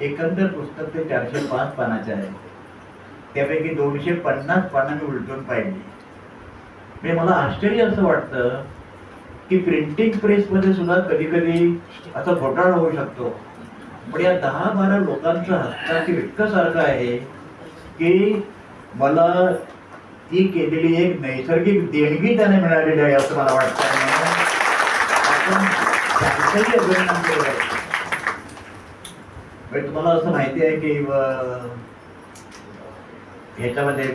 एकंदर पुस्तक ते 405 पानाचे आहे. त्यापैकी 250 पानं मी उलटून पाहिली. म्हणजे मला आश्चर्य असं वाटतं की प्रिंटिंग प्रेसमध्ये सुद्धा कधी कधी असा घोटाळा होऊ शकतो. पण या 10-12 लोकांचं हस्ताक्षर इतकं सारखं आहे की मला ती केलेली एक नैसर्गिक देणगी त्याने मिळालेली आहे असं मला वाटतं. आपण त्यांचंही अभिनंदन केलं पाहिजे. म्हणजे तुम्हाला असं माहिती आहे की ह्याच्यामध्ये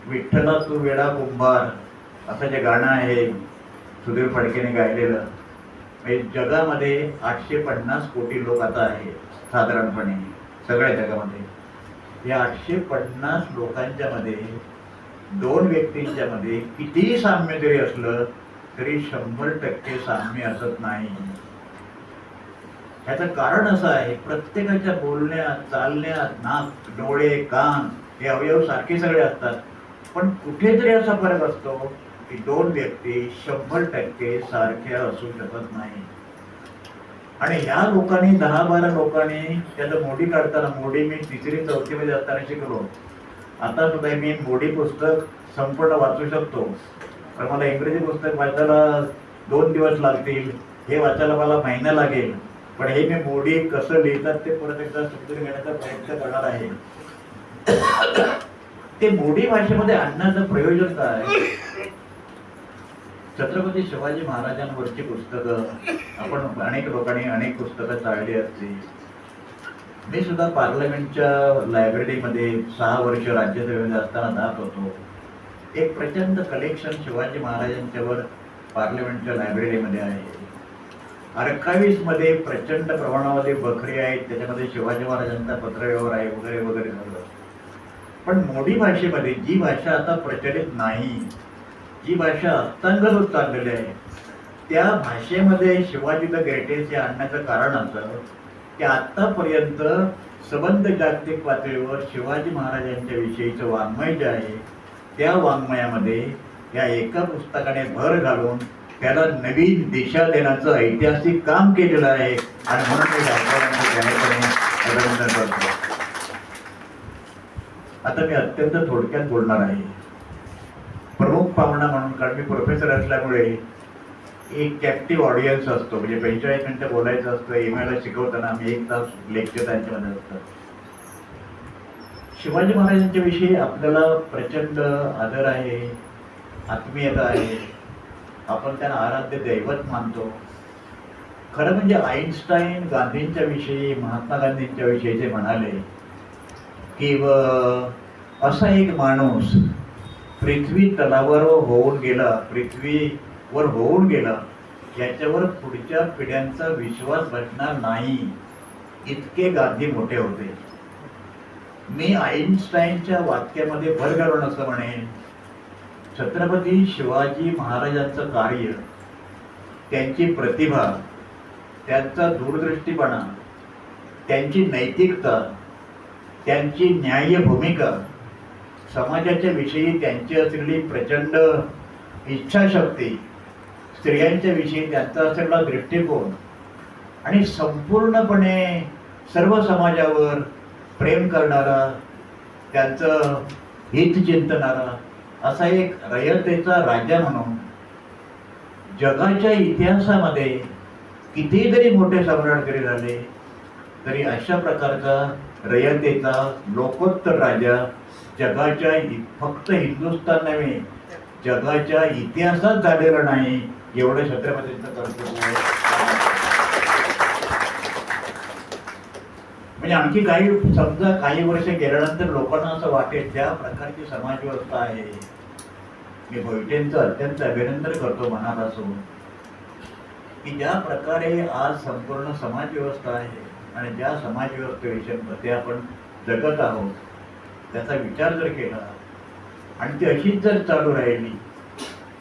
विठ्ठला तू वेडा कुंभार असं जे गाणं आहे सुधीर फडकेने गायलेलं, म्हणजे जगामध्ये 850 कोटी लोक आता आहेत साधारणपणे सगळ्या जगामध्ये. या 850 लोकांच्या मध्ये 2 व्यक्तींच्या मध्ये कितीही साम्य जरी असलं तरी 100% साम्य असत नाही. ह्याचं कारण असं आहे, प्रत्येकाच्या बोलण्यात, चालण्यात, नाक, डोळे, कान हे अवयव सारखे सगळे असतात, पण कुठेतरी असा फरक असतो की 2 व्यक्ती 100% सारख्या असू शकत नाही. आणि ह्या लोकांनी 10-12 लोकांनी त्याचं मोडी काढताना, मोडी मी 3री-4थी मध्ये असताना शिकलो. आता सुद्धा मी मोडी पुस्तक संपूर्ण वाचू शकतो, पण मला इंग्रजी पुस्तक वाचायला 2 दिवस लागतील, हे वाचायला मला महिना लागेल. पण हे मी मोडी कसं लिहितात ते परत एकदा समजून घेण्याचा प्रयत्न करणार आहे. ते मोडी भाषेमध्ये आणण्याचं प्रयोजन काय? छत्रपती शिवाजी महाराजांवरची पुस्तकं आपण अनेक लोकांनी अनेक पुस्तकं चालली असतील. मी सुद्धा पार्लमेंटच्या लायब्ररीमध्ये 6 वर्ष राज्यसभेमध्ये असताना जात होतो. एक प्रचंड कलेक्शन शिवाजी महाराजांच्यावर पार्लमेंटच्या लायब्ररीमध्ये आहे. आर्काइव्हमध्ये प्रचंड प्रमाणामध्ये बखरी आहेत, त्याच्यामध्ये शिवाजी महाराजांचा पत्रव्यवहार आहे वगैरे वगैरे सगळं. पण मोडी भाषेमध्ये जी भाषा आता प्रचलित नाही, जी भाषा अस्तंगत होत चाललेली आहे, त्या भाषेमध्ये शिवाजी द ग्रेटेस्ट हे आणण्याचं कारण असं की आत्तापर्यंत सबंध जागतिक पातळीवर शिवाजी महाराजांच्या विषयीचं वाङ्मय जे आहे त्या वाङ्मयामध्ये या एका पुस्तकाने भर घालून त्याला नवीन दिशा देण्याचं ऐतिहासिक काम केलेलं आहे. आणि म्हणून मी अभिनंदन करतो. आता मी अत्यंत थोडक्यात बोलणार आहे. प्रमुख पाहुणा म्हणून, कारण मी प्रोफेसर असल्यामुळे एक कॅप्टिव्ह ऑडियन्स असतो, म्हणजे 45 मिनिटं बोलायचं असतं. एमआयला शिकवताना आम्ही 1 तास लेक्चर त्यांच्यामध्ये असतं. शिवाजी महाराजांच्या विषयी आपल्याला प्रचंड आदर आहे, आत्मीयता आहे, आपण त्यांना आराध्य दैवत मानतो. खरं म्हणजे आईन्स्टाईन गांधींच्या विषयी, महात्मा गांधींच्या विषयी जे म्हणाले की असा एक माणूस पृथ्वी तलावर होऊन गेला, पृथ्वीवर होऊन गेला, याच्यावर पुढच्या पिढ्यांचा विश्वास बसणार नाही, इतके गांधी मोठे होते. मी आईन्स्टाईनच्या वाक्यामध्ये भर घालून असं म्हणेन, छत्रपती शिवाजी महाराजांचं कार्य, त्यांची प्रतिभा, त्यांचा दूरदृष्टीपणा, त्यांची नैतिकता, त्यांची न्याय्य भूमिका, समाजाच्या विषयी त्यांची असलेली प्रचंड इच्छाशक्ती, स्त्रियांच्या विषयी त्यांचा असलेला दृष्टिकोन आणि संपूर्णपणे सर्व समाजावर प्रेम करणारा, त्यांचं हित चिंतणारा असा एक रयतेचा राजा म्हणून जगाच्या इतिहासामध्ये किती जरी मोठे सम्राट जरी झाले तरी अशा प्रकारचा रयतेचा लोकोत्तर राजा जगाच्या फक्त हिंदुस्थान नव्हे जगाच्या इतिहासात झालेला नाही, एवढं छत्रपतींचं कर्तव्य आहे. म्हणजे आणखी काही समजा काही वर्ष गेल्यानंतर लोकांना असं वाटेल ज्या प्रकारची समाज व्यवस्था आहे, मी भोईटेंचं अत्यंत अभिनंदन करतो मनापासून की ज्या प्रकारे आज संपूर्ण समाज व्यवस्था आहे आणि ज्या समाज व्यवस्थेविषयी आपण जगत आहोत त्याचा विचार जर केला आणि ती अशीच जर चालू राहिली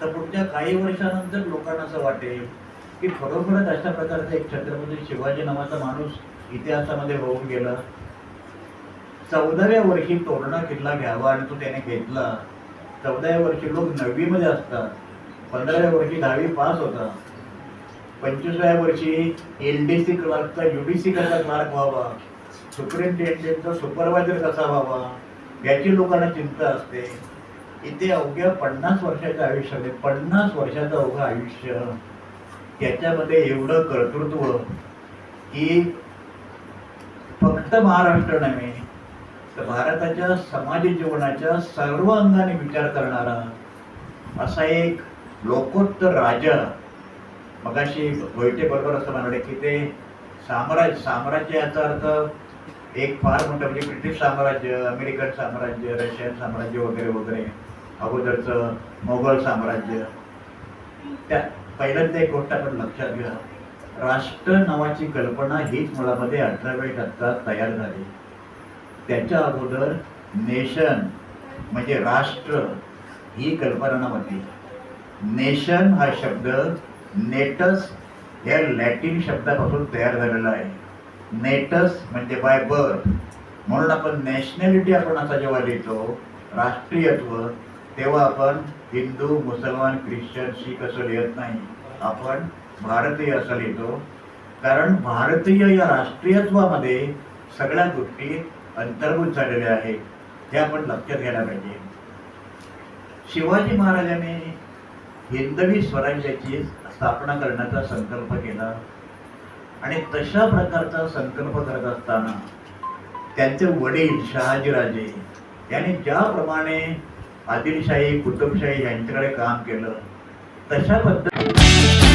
तर पुढच्या काही वर्षानंतर लोकांना असं वाटेल की खरोखरच अशा प्रकारचा एक छत्रपती शिवाजी नावाचा माणूस इतिहासामध्ये होऊन गेला. 14व्या वर्षी तोरणा किल्ला घ्यावा आणि तो त्याने घेतला. 14व्या वर्षी लोक 9वी मध्ये असतात, 15व्या वर्षी 10वी पास होता. 25व्या वर्षी LDC क्लार्कचा UDC कसा क्लार्क व्हावा, सुपरिंटेंडेंटचा सुपरवायझर कसा व्हावा, याची लोकांना चिंता असते. इथे अवघ्या 50 वर्षाचं आयुष्य, 50 वर्षाचं अवघं आयुष्य, त्याच्यामध्ये एवढं कर्तृत्व की फक्त महाराष्ट्र नव्हे तर भारताच्या समाज जीवनाच्या सर्व अंगाने विचार करणारा असा एक लोकोत्तर राजा. मगाशी गोयटे बरोबर असं म्हणाले की ते साम्राज्य याचा अर्थ एक फार मोठं म्हणजे ब्रिटिश साम्राज्य, अमेरिकन साम्राज्य, रशियन साम्राज्य वगैरे वगैरे, अगोदरचं मोगल साम्राज्य. त्या पहिल्यांदा एक गोष्ट आपण लक्षात घ्या, राष्ट्र नावाची कल्पना हीच मुळामध्ये 18व्या शतकात तयार झाली. त्याच्या अगोदर नेशन म्हणजे राष्ट्र ही कल्पना नव्हती. नेशन हा शब्द नेटस या लॅटिन शब्दापासून तयार झालेला आहे. नेटस म्हणजे बाय बर्थ, म्हणून आपण नॅशनॅलिटी आपण असा जेव्हा लिहितो राष्ट्रीयत्व, तेव्हा आपण हिंदू, मुसलमान, ख्रिश्चन, शीख असं लिहित नाही, आपण भारतीय असं लिहितो. कारण भारतीय या राष्ट्रीयत्वामध्ये सगळ्या गोष्टी अंतर्भूत झालेल्या आहेत, हे आपण लक्षात घ्यायला पाहिजे. शिवाजी महाराजांनी हिंदवी स्वराज्याची स्थापना करण्याचा संकल्प केला आणि तशा प्रकारचा संकल्प करत असताना त्यांचे वडील शहाजीराजे यांनी ज्याप्रमाणे आदिलशाही, कुतुबशाही यांच्याकडे काम केलं तशा पद्धतीने